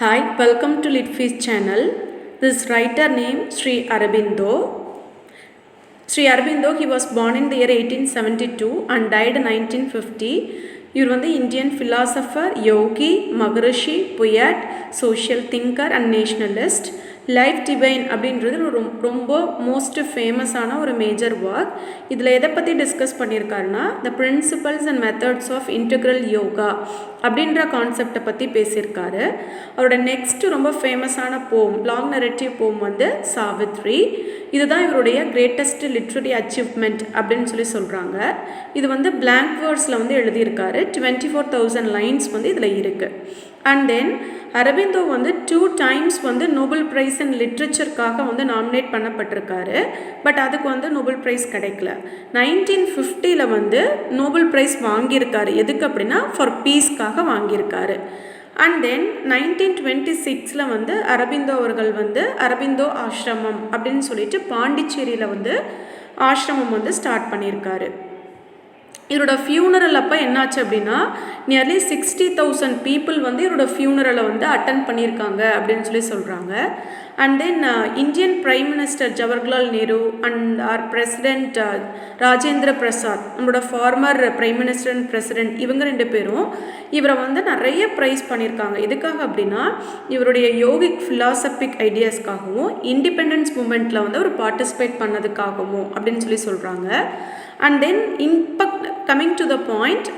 Hi, welcome to Litfish channel. This writer named Sri Aurobindo. Sri Aurobindo, he was born in the year 1872 and died in 1950. இவர் வந்து Indian philosopher, Yogi, Maharishi, poet, social thinker and nationalist. Life divine அப்படின்றது ரொம்ப most ஃபேமஸான ஒரு major work. இதில் எதை பற்றி discuss பண்ணியிருக்காருன்னா, the principles and methods of integral yoga அப்படின்ற கான்செப்டை பற்றி பேசியிருக்காரு. அவரோட நெக்ஸ்ட் ரொம்ப ஃபேமஸான போம், லாங் நரேட்டிவ் போம் வந்து சாவித்ரி. இதுதான் இவருடைய கிரேட்டஸ்ட் லிட்ரரி அச்சீவ்மெண்ட் அப்படின்னு சொல்கிறாங்க. இது வந்து பிளாங்க் வேர்ட்ஸில் வந்து எழுதியிருக்காரு. 24,000 லைன்ஸ் வந்து இதில் இருக்குது. அண்ட் தென் அரபிந்தோ வந்து 2 times வந்து நோபல் ப்ரைஸ் இன் லிட்ரேச்சருக்காக வந்து நாமினேட் பண்ணப்பட்டிருக்காரு. பட் அதுக்கு வந்து நோபல் ப்ரைஸ் கிடைக்கல. 1950 வந்து நோபல் ப்ரைஸ் வாங்கியிருக்காரு. எதுக்கு அப்படின்னா ஃபார் பீஸ்க்காக வாங்கியிருக்காரு. அண்ட் தென் 1926 வந்து அரபிந்தோ அவர்கள் வந்து அரபிந்தோ ஆசிரமம் அப்படின்னு சொல்லிட்டு பாண்டிச்சேரியில் வந்து ஆசிரமம் வந்து ஸ்டார்ட் பண்ணியிருக்காரு. இவரோட ஃபியூனரல் அப்போ என்னாச்சு அப்படின்னா, நியர்லி 60,000 பீப்புள் வந்து இவரோட ஃபியூனரலை வந்து அட்டன் பண்ணியிருக்காங்க அப்படின்னு சொல்கிறாங்க. And then Indian prime minister Jawaharlal Nehru and our president Rajendra Prasad, நம்மளோட former prime minister and president, இவங்க 2 பேரும் இவரை வந்து நிறைய ப்ரைஸ் பண்ணியிருக்காங்க. எதுக்காக அப்படின்னா, இவருடைய யோகிக் ஃபிலாசபிக் ஐடியாஸ்க்காகவும் இண்டிபெண்டன்ஸ் மூமெண்ட்டில் வந்து அவர் பார்ட்டிசிபேட் பண்ணதுக்காகவும் அப்படின்னு சொல்கிறாங்க. அண்ட் தென் இப்போ கம்மிங் டு த பாயிண்ட்,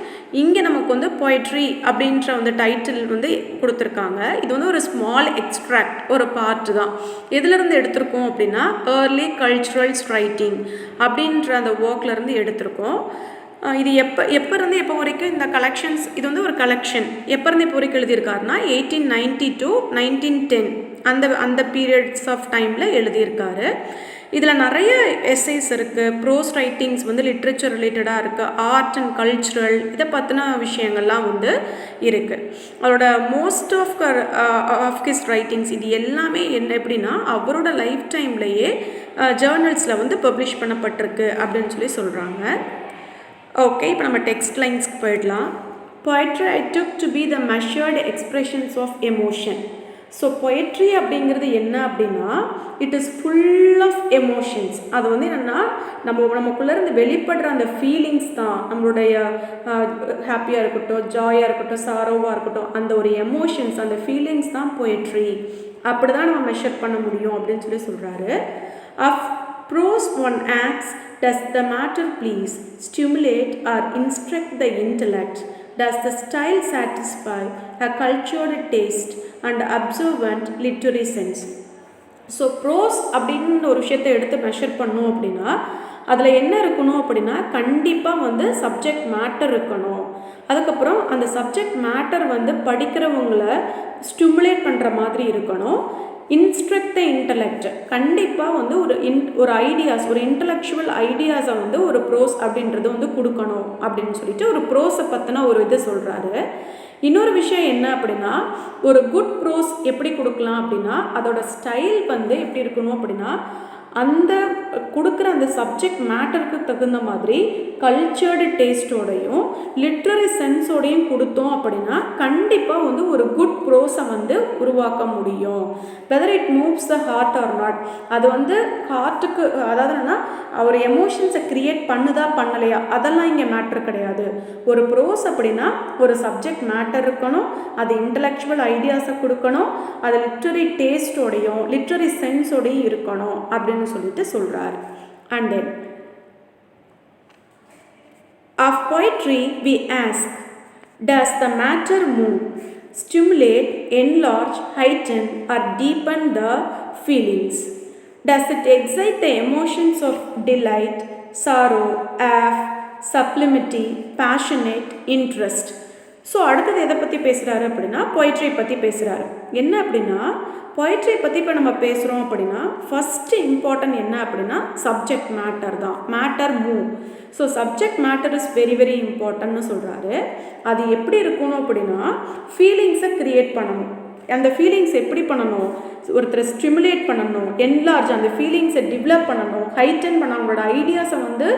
இங்கே நமக்கு வந்து பொயட்ரி அப்படின்ற வந்து டைட்டில் வந்து கொடுத்துருக்காங்க. இது வந்து ஒரு ஸ்மால் எக்ஸ்ட்ராக்ட், ஒரு பார்ட் தான். எதுலேருந்து எடுத்திருக்கோம் அப்படின்னா, ஏர்லி கல்ச்சுரல்ஸ் ரைட்டிங் அப்படின்ற அந்த ஒர்க்லேருந்து எடுத்திருக்கோம். இது எப்போ இருந்து எப்போ வரைக்கும் இந்த கலெக்ஷன்ஸ், இது வந்து ஒரு கலெக்ஷன் எப்போ இருந்து எப்போ வரைக்கும் எழுதியிருக்காருன்னா 1890 to 1910 அந்த பீரியட்ஸ் ஆஃப் டைமில் எழுதியிருக்காரு. இதில் நிறைய எஸ்ஸேஸ் இருக்குது, ப்ரோஸ் ரைட்டிங்ஸ் வந்து லிட்ரேச்சர் ரிலேட்டடாக இருக்குது, ஆர்ட் அண்ட் கல்ச்சுரல் இதை பற்றின விஷயங்கள்லாம் வந்து இருக்குது. அவரோட மோஸ்ட் ஆஃப் ஹிஸ் ரைட்டிங்ஸ் இது எல்லாமே என்ன எப்படின்னா, அவரோட லைஃப் டைம்லேயே ஜேர்னல்ஸில் வந்து பப்ளிஷ் பண்ணப்பட்டிருக்கு அப்படின்னு சொல்கிறாங்க. ஓகே, இப்போ நம்ம டெக்ஸ்ட் லைன்ஸ்க்கு போயிடலாம். Poetry I took to be the measured expressions of emotion. So poetry அப்படிங்கிறது என்ன அப்படின்னா, it is full of emotions. அது வந்து என்னென்னா, நமக்குள்ளேருந்து வெளிப்படுற அந்த ஃபீலிங்ஸ் தான், நம்மளுடைய ஹாப்பியாக இருக்கட்டும், ஜாயாக இருக்கட்டும், சாரோவாக இருக்கட்டும், அந்த ஒரு எமோஷன்ஸ், அந்த ஃபீலிங்ஸ் தான் பொயட்ரி. அப்படி தான் நம்ம மெஷர் பண்ண முடியும் அப்படின்னு சொல்கிறாரு. Of prose one acts, does the matter please, stimulate or instruct the intellect? Does the style satisfy a cultured taste and observant literary sense? So prose அப்படின்னு ஒரு விஷயத்தை எடுத்து மெஷர் பண்ணோம் அப்படின்னா, அதில் என்ன இருக்கணும் அப்படின்னா, கண்டிப்பாக வந்து சப்ஜெக்ட் மேட்டர் இருக்கணும். அதுக்கப்புறம் அந்த சப்ஜெக்ட் மேட்டர் வந்து படிக்கிறவங்களை ஸ்டிமுலேட் பண்ணுற மாதிரி இருக்கணும். இன்ஸ்ட்ரக்ட் த இன்டலெக்ட், கண்டிப்பாக வந்து ஒரு ஐடியாஸ், ஒரு இன்டலெக்சுவல் ஐடியாஸை வந்து ஒரு ப்ரோஸ் அப்படின்றது வந்து கொடுக்கணும் அப்படின்னு சொல்லிட்டு ஒரு ப்ரோஸை பற்றின ஒரு இது சொல்கிறாரு. இன்னொரு விஷயம் என்ன அப்படின்னா, ஒரு குட் ப்ரோஸ் எப்படி கொடுக்கலாம் அப்படின்னா, அதோட ஸ்டைல் வந்து எப்படி இருக்கணும் அப்படின்னா, அந்த கொடுக்குற அந்த சப்ஜெக்ட் மேட்டருக்கு தகுந்த மாதிரி கல்ச்சர்டு டேஸ்ட்டோடையும் லிட்ரரி சென்ஸோடையும் கொடுத்தோம் அப்படின்னா கண்டிப்பாக வந்து ஒரு குட் ப்ரோஸை வந்து உருவாக்க முடியும். Whether it moves the heart or not, அது வந்து ஹார்ட்டுக்கு, அதாவது என்னன்னா ஒரு எமோஷன்ஸை க்ரியேட் பண்ணுதா பண்ணலையா அதெல்லாம் இங்கே மேட்ரு கிடையாது. ஒரு ப்ரோஸ் அப்படின்னா ஒரு சப்ஜெக்ட் மேட்டர் இருக்கணும், அது இன்டலெக்சுவல் ஐடியாஸை கொடுக்கணும், அது லிட்ரரி டேஸ்ட்டோடையும் லிட்ரரி சென்ஸோடையும் இருக்கணும் அப்படின்னு சொல்லிட்டு சொல்றார். And then of poetry we ask, does the matter move, stimulate, enlarge, heighten or deepen the feelings? Does it excite the emotions of delight, sorrow, awe, sublimity, passionate, interest? So அடுத்தது எதை பற்றி பேசுகிறாரு அப்படின்னா, பொயட்ரியை பற்றி பேசுகிறாரு. என்ன அப்படின்னா, பொயட்ரியை பற்றி இப்போ நம்ம பேசுகிறோம் அப்படின்னா ஃபஸ்ட்டு இம்பார்ட்டன்ட் என்ன அப்படின்னா சப்ஜெக்ட் மேட்டர் தான். Matter move. So subject matter is very very இம்பார்ட்டன்ட்னு சொல்கிறாரு. அது எப்படி இருக்கணும் அப்படின்னா, ஃபீலிங்ஸை க்ரியேட் பண்ணணும். அந்த ஃபீலிங்ஸ் எப்படி பண்ணணும், ஒருத்தரை ஸ்டிமுலேட் பண்ணணும், என்லார்ஜ் அந்த ஃபீலிங்ஸை டெவலப் பண்ணணும், ஹைட்டன் பண்ண அவங்களோட ஐடியாஸை வந்து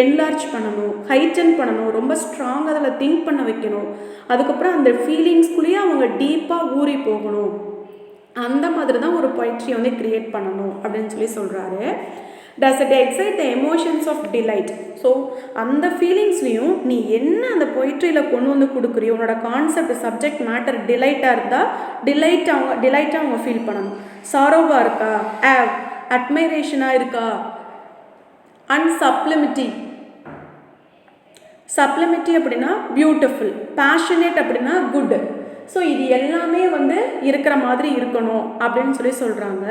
என்லார்ஜ் பண்ணணும், ஹைட்டன் பண்ணணும், ரொம்ப ஸ்ட்ராங்காக அதில் திங்க் பண்ண வைக்கணும். அதுக்கப்புறம் அந்த ஃபீலிங்ஸ்குள்ளேயே அவங்க டீப்பாக ஊறி போகணும். அந்த மாதிரி தான் ஒரு பொய்ட்ரியை வந்து க்ரியேட் பண்ணணும் அப்படின்னு சொல்லி சொல்கிறாரு. Does it excite the emotions of delight? So அந்த ஃபீலிங்ஸ்லேயும் நீ என்ன அந்த பொய்ட்ரியில் கொண்டு வந்து கொடுக்குறியோ, உன்னோட கான்செப்ட் சப்ஜெக்ட் மேட்டர் டிலைட்டாக இருந்தால் டிலைட்டாக அவங்க ஃபீல் பண்ணணும். சாரோவாக இருக்கா, அட்மைரேஷனாக இருக்கா, சப்ளிமிட்டி அப்படின்னா பியூட்டிஃபுல், பேஷனேட் அப்படின்னா குட். ஸோ இது எல்லாமே வந்து இருக்கிற மாதிரி இருக்கணும் அப்படின்னு சொல்லி சொல்கிறாங்க.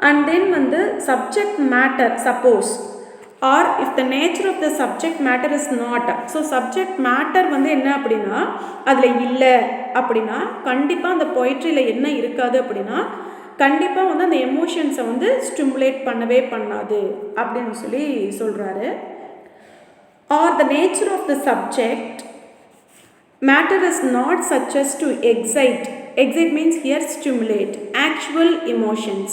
அண்ட் தென் வந்து subject matter suppose or if the nature of the subject matter is not, so subject matter வந்து என்ன அப்படின்னா அதில் இல்லை அப்படின்னா கண்டிப்பாக அந்த பொய்ட்ரியில் என்ன இருக்காது அப்படின்னா கண்டிப்பாக வந்து அந்த எமோஷன்ஸை வந்து ஸ்டிமுலேட் பண்ணவே பண்ணாது அப்படின்னு சொல்லி சொல்கிறாரு. Or the nature of the subject matter is not such as to excite means here stimulate actual emotions.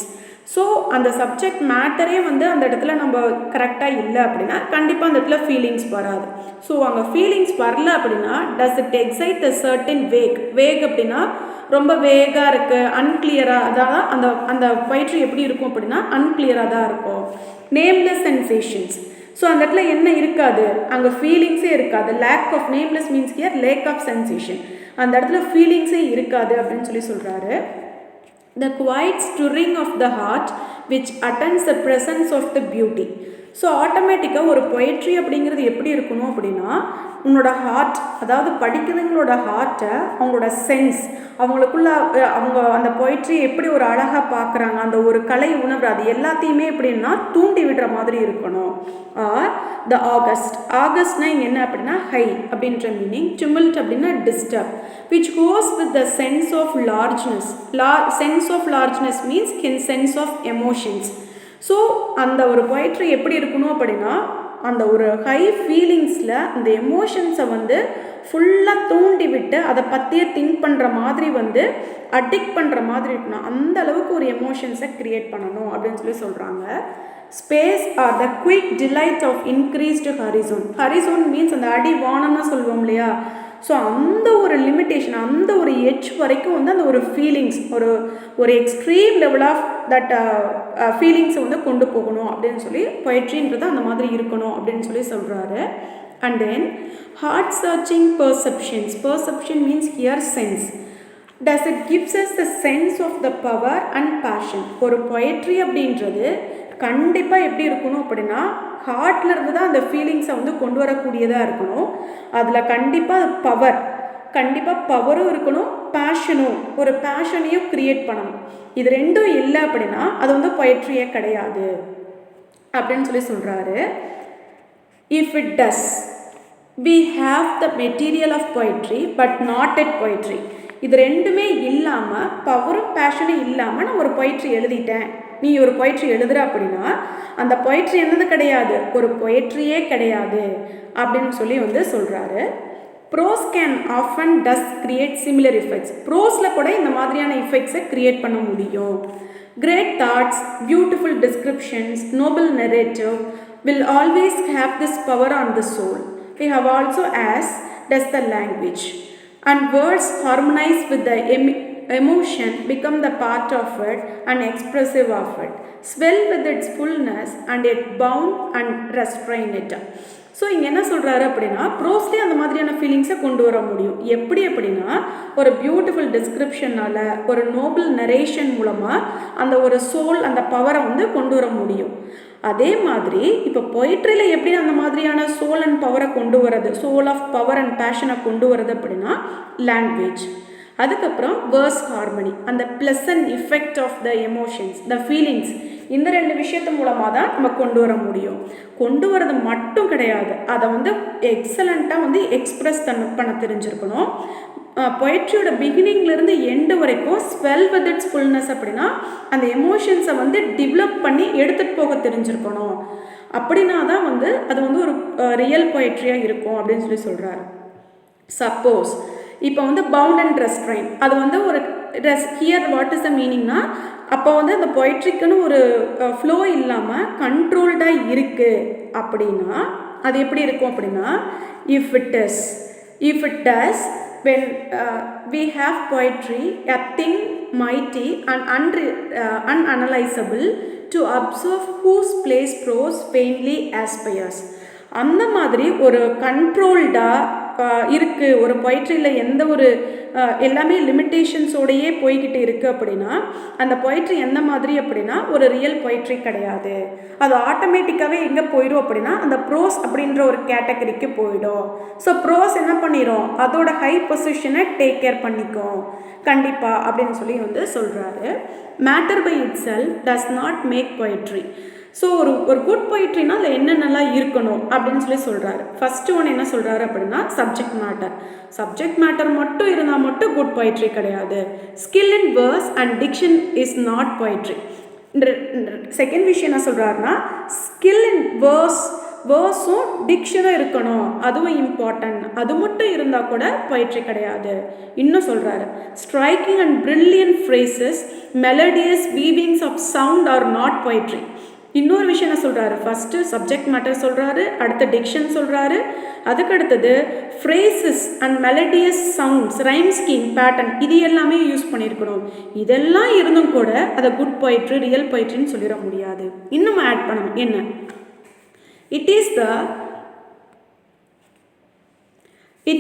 So அந்த சப்ஜெக்ட் மேட்டரே வந்து அந்த இடத்துல நம்ம கரெக்டாக இல்லை அப்படின்னா கண்டிப்பாக அந்த இடத்துல ஃபீலிங்ஸ் வராது. ஸோ அங்கே ஃபீலிங்ஸ் வரல அப்படின்னா does it excite the certain wake அப்படின்னா ரொம்ப வேகாக இருக்குது, அன்கிளியராக, அதாவது அந்த அந்த பொய்ட்ரி எப்படி இருக்கும் அப்படின்னா அன்கிளியராக தான் இருக்கும். நேம்லெஸ் சென்சேஷன்ஸ், ஸோ அந்த இடத்துல என்ன இருக்காது, அங்கே ஃபீலிங்ஸே இருக்காது. Lack of nameless means here lack of sensation, அந்த இடத்துல ஃபீலிங்ஸே இருக்காது அப்படின்னு சொல்லி சொல்கிறாரு. The quiet stirring of the heart which attends the presence of the beauty. So ஆட்டோமேட்டிக்காக ஒரு பொய்ட்ரி அப்படிங்கிறது எப்படி இருக்கணும் அப்படின்னா உன்னோட ஹார்ட், அதாவது படிக்கிறவங்களோட ஹார்ட்டை, அவங்களோட சென்ஸ், அவங்களுக்குள்ள அவங்க அந்த பொய்ட்ரி எப்படி ஒரு அழகாக பார்க்குறாங்க, அந்த ஒரு கலை உணர்வு, அது எல்லாத்தையுமே எப்படின்னா தூண்டி விடுற மாதிரி இருக்கணும். ஆர் த ஆகஸ்ட்னா இங்கே என்ன அப்படின்னா ஹை அப்படின்ற மீனிங், tumult அப்படின்னா disturb, which goes with the sense of largeness. Sense of largeness means sense of emotions. So அந்த ஒரு பொய்ட்ரி எப்படி இருக்கணும் அப்படின்னா அந்த ஒரு ஹை ஃபீலிங்ஸில் அந்த எமோஷன்ஸை வந்து ஃபுல்லாக தூண்டி விட்டு அதை பற்றியே திங்க் பண்ணுற மாதிரி வந்து அடிக்ட் பண்ணுற மாதிரி இருக்கணும். அந்த அளவுக்கு ஒரு எமோஷன்ஸை க்ரியேட் பண்ணணும் அப்படின்னு சொல்லி சொல்கிறாங்க. Space or the quick delight of increased horizon means அந்த அடி வானம்னு சொல்லுவோம் இல்லையா. ஸோ அந்த ஒரு லிமிட்டேஷன், அந்த ஒரு எட்ஜ் வரைக்கும் வந்து அந்த ஒரு ஃபீலிங்ஸ் ஒரு எக்ஸ்ட்ரீம் லெவல் ஆஃப் தட் ஃபீலிங்ஸை வந்து கொண்டு போகணும் அப்படின்னு சொல்லி பொய்ட்ரின்றது அந்த மாதிரி இருக்கணும் அப்படின்னு சொல்லி சொல்கிறாரு. And then heart searching perception means here sense. Does it gives us the sense of the power and passion. ஒரு பொய்ட்ரி அப்படின்றது கண்டிப்பாக எப்படி இருக்கணும் அப்படின்னா ஹார்ட்ல இருந்து தான் அந்த ஃபீலிங்ஸை வந்து கொண்டு வரக்கூடியதாக இருக்கணும். அதில் கண்டிப்பாக பவரும் இருக்கணும், ஒரு பேஷனையும் க்ரியேட் பண்ணணும். இது ரெண்டும் இல்லை அப்படின்னா அது வந்து பொய்ட்ரியே கிடையாது அப்படின்னு சொல்லி சொல்கிறாரு. If it does we have the material of poetry but not at poetry. இது ரெண்டுமே இல்லாமல், பவரும் பேஷனும் இல்லாமல் நான் ஒரு பொய்ட்ரி எழுதிட்டேன், நீ ஒரு பொய்ட்ரி எழுதுற அப்படின்னா அந்த பொய்ட்ரி என்னது கிடையாது, ஒரு பொய்ட்ரியே கிடையாது அப்படின்னு சொல்லி வந்து சொல்கிறாரு. Prose can often thus create similar effects. ப்ரோஸில் கூட இந்த மாதிரியான இஃபெக்ட்ஸை கிரியேட் பண்ண முடியும். Great thoughts, beautiful descriptions, noble narrative will always have this power on the soul. We have also as does the language, and words harmonize with the emotion, become the part of it and expressive of it, swell with its fullness and it bound and restrain it. So இங்கே என்ன சொல்கிறாரு அப்படின்னா ப்ரோஸ்லேயே அந்த மாதிரியான ஃபீலிங்ஸை கொண்டு வர முடியும். எப்படி அப்படின்னா ஒரு பியூட்டிஃபுல் டிஸ்கிரிப்ஷனால், ஒரு நோபல் நரேஷன் மூலமாக அந்த ஒரு சோல், அந்த பவரை வந்து கொண்டு வர முடியும். அதே மாதிரி இப்போ பொய்ட்ரியில் எப்படி அந்த மாதிரியான சோல் அண்ட் பவரை கொண்டு வரது, சோல் ஆஃப் பவர் அண்ட் பேஷனை கொண்டு வரது அப்படின்னா லாங்குவேஜ். அதுக்கப்புறம் வேர்ஸ் ஹார்மனி, அந்த pleasant effect of the emotions, the feelings, இந்த ரெண்டு விஷயத்து மூலமாக தான் நம்ம கொண்டு வர முடியும். கொண்டு வரது மட்டும் கிடையாது, அதை வந்து எக்ஸலண்ட்டாக வந்து எக்ஸ்ப்ரெஸ் பண்ண தெரிஞ்சிருக்கணும். பொய்ட்ரியோட பிகினிங்லேருந்து எண்டு வரைக்கும் ஸ்வெல் வித் இட்ஸ் ஃபுல்னஸ் அப்படின்னா அந்த எமோஷன்ஸை வந்து டெவலப் பண்ணி எடுத்துகிட்டு போக தெரிஞ்சிருக்கணும். அப்படின்னா தான் வந்து அது வந்து ஒரு ரியல் பொய்ட்ரியாக இருக்கும் அப்படின்னு சொல்லி சொல்கிறாரு. சப்போஸ் இப்போ வந்து பவுண்ட் அண்ட் ரெஸ்ட்ரைன், அது வந்து ஒரு ஹியர் வாட் இஸ் த மீனிங்னா, அப்போ வந்து அந்த பொய்ட்ரிக்குன்னு ஒரு ஃப்ளோ இல்லாமல் கண்ட்ரோல்டாக இருக்குது அப்படின்னா அது எப்படி இருக்கும் அப்படின்னா, if it does when we have poetry, a thing mighty and unanalyzable to observe whose place prose vainly aspires. அந்த மாதிரி ஒரு கண்ட்ரோல்டாக இருக்குது ஒரு பொய்ட்ரியில் எந்த ஒரு எல்லாமே லிமிட்டேஷன்ஸோடையே போய்கிட்டு இருக்குது அப்படின்னா அந்த பொய்ட்ரி எந்த மாதிரி அப்படின்னா ஒரு ரியல் பொய்ட்ரி கிடையாது. அது ஆட்டோமேட்டிக்காகவே எங்கே போயிடும் அப்படின்னா அந்த ப்ரோஸ் அப்படின்ற ஒரு கேட்டகரிக்கு போயிடும். ஸோ ப்ரோஸ் என்ன பண்ணிடும், அதோட ஹை பொசிஷனை டேக் கேர் பண்ணிக்கும் கண்டிப்பாக அப்படின்னு சொல்லி வந்து சொல்கிறாரு. Matter by itself does not make poetry. So ஒரு குட் பொய்ட்ரினா அதில் என்னென்னலாம் இருக்கணும் அப்படின்னு சொல்லி சொல்கிறாரு. ஃபஸ்ட்டு ஒன்று என்ன சொல்கிறாரு அப்படின்னா சப்ஜெக்ட் மேட்டர் மட்டும் இருந்தால் மட்டும் குட் பொய்ட்ரி கிடையாது. Skill in verse and diction is not poetry. Second விஷயம் என்ன சொல்கிறாருன்னா, ஸ்கில் இன் வேர்ஸும் டிக்ஷனும் இருக்கணும், அதுவும் இம்பார்ட்டன்ட். அது மட்டும் இருந்தால் கூட பொய்ட்ரி கிடையாது. இன்னும் சொல்கிறாரு, striking and brilliant phrases, melodious weavings of sound are not poetry. இன்னொரு விஷயம் என்ன சொல்கிறாரு, ஃபஸ்ட்டு சப்ஜெக்ட் மேட்டர் சொல்கிறாரு, அடுத்து டிக்ஷன் சொல்கிறாரு, அதுக்கடுத்தது phrases and melodious sounds, rhyme scheme, pattern, இது எல்லாமே யூஸ் பண்ணியிருக்கணும். இதெல்லாம் இருந்தும் கூட அதை குட் பொய்ட்ரி ரியல் பொய்ட்ரின்னு சொல்லிட முடியாது. இன்னும் ஆட் பண்ணணும் என்ன, it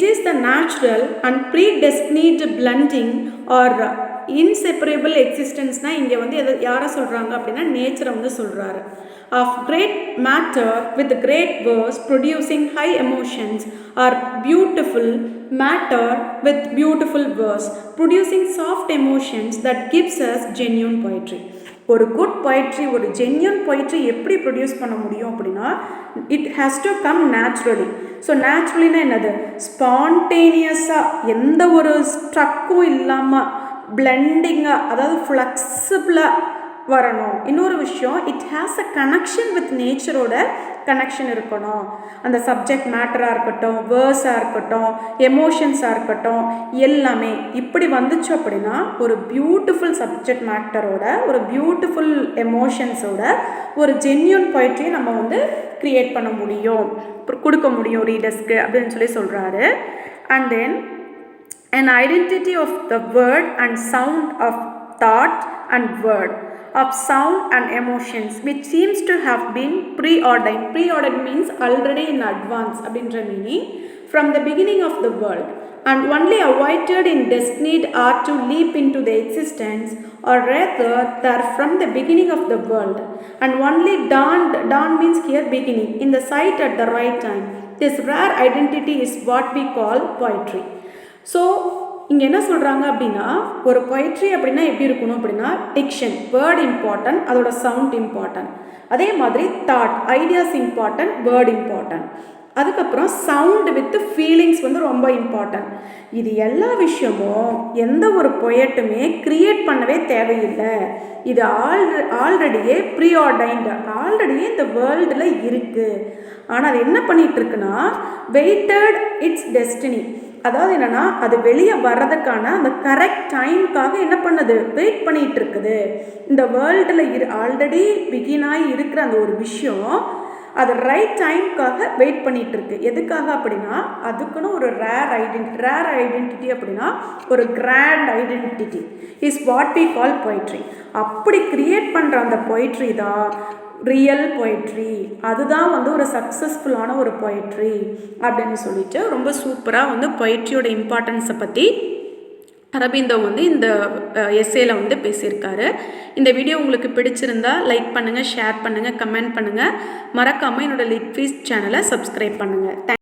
is the natural and predestinate blending or inseparable எக்ஸிஸ்டன்ஸ்னால் இங்கே வந்து யாரை சொல்கிறாங்க அப்படின்னா நேச்சரை வந்து சொல்கிறாரு. Of great matter with great verse producing high emotions or beautiful matter with beautiful verse producing soft emotions that gives us genuine poetry. ஒரு குட் பொய்ட்ரி, ஒரு ஜென்யூன் பொய்ட்ரி எப்படி ப்ரொடியூஸ் பண்ண முடியும் அப்படின்னா it has to come naturally. So நேச்சுரலினா என்னது, ஸ்பான்டேனியஸாக எந்த ஒரு ஸ்ட்ரக்கும் இல்லாமல் பிளெண்டிங்காக, அதாவது ஃப்ளெக்சிபிளாக வரணும். இன்னொரு விஷயம், it has a connection with நேச்சரோட கனெக்ஷன் இருக்கணும். அந்த சப்ஜெக்ட் மேட்டராக இருக்கட்டும், வேர்ஸாக இருக்கட்டும், எமோஷன்ஸாக இருக்கட்டும், எல்லாமே இப்படி வந்துச்சு அப்படின்னா ஒரு பியூட்டிஃபுல் சப்ஜெக்ட் மேட்டரோட, ஒரு பியூட்டிஃபுல் எமோஷன்ஸோட ஒரு ஜென்யூன் பொய்ட்ரியை நம்ம வந்து க்ரியேட் பண்ண முடியும், கொடுக்க முடியும் ரீடர்ஸ்க்கு அப்படின்னு சொல்லி சொல்கிறாரு. And then an identity of the word and sound, of thought and word, of sound and emotions, which seems to have been preordained. Preordained means already in advance abindra meaning, from the beginning of the world, and only awaited in destined are to leap into the existence, or rather they are from the beginning of the world, and only dawn means here beginning, in the sight at the right time. This rare identity is what we call poetry. So இங்கே என்ன சொல்கிறாங்க அப்படின்னா, ஒரு poetry அப்படின்னா எப்படி இருக்கணும் அப்படின்னா, diction, word important, அதோட சவுண்ட் இம்பார்ட்டன்ட். அதே மாதிரி thought, ideas important, word important. அதுக்கப்புறம் சவுண்டு வித் ஃபீலிங்ஸ் வந்து ரொம்ப இம்பார்ட்டன்ட். இது எல்லா விஷயமும் எந்த ஒரு பொயட்டுமே க்ரியேட் பண்ணவே தேவையில்லை. இது ஆல்ரெடியே ப்ரீஆர்டைன்டு, ஆல்ரெடியே இந்த வேர்ல்டில் இருக்குது. ஆனால் அது என்ன பண்ணிகிட்ருக்குன்னா, வெயிட்டட் இட்ஸ் டெஸ்டினி. அதாவது என்னென்னா, அது வெளியே வர்றதுக்கான அந்த கரெக்ட் டைமுக்காக என்ன பண்ணுது, வெயிட் பண்ணிகிட்டு இருக்குது. இந்த வேர்ல்டில் ஆல்ரெடி பிகினாகி இருக்கிற அந்த ஒரு விஷயம் அது ரைட் டைமுக்காக வெயிட் பண்ணிகிட்ருக்கு. எதுக்காக அப்படின்னா, அதுக்குன்னு ஒரு ரேர் ஐடென்டிட்டி அப்படின்னா ஒரு grand identity is what we call poetry. அப்படி க்ரியேட் பண்ணுற அந்த பொய்ட்ரி தான் ரியல் பொய்ட்ரி. அதுதான் வந்து ஒரு சக்ஸஸ்ஃபுல்லான ஒரு பொய்ட்ரி அப்படின்னு சொல்லிட்டு ரொம்ப சூப்பராக வந்து பொய்ட்ரியோட இம்பார்ட்டன்ஸை பற்றி அரபிந்தோ வந்து இந்த எஸ்ஸேல வந்து பேசியிருக்காரு. இந்த வீடியோ உங்களுக்கு பிடிச்சிருந்தா லைக் பண்ணுங்கள், ஷேர் பண்ணுங்கள், கமெண்ட் பண்ணுங்கள். மறக்காமல் என்னோடய லிட்ஃபீஸ் சேனலை சப்ஸ்கிரைப் பண்ணுங்கள்.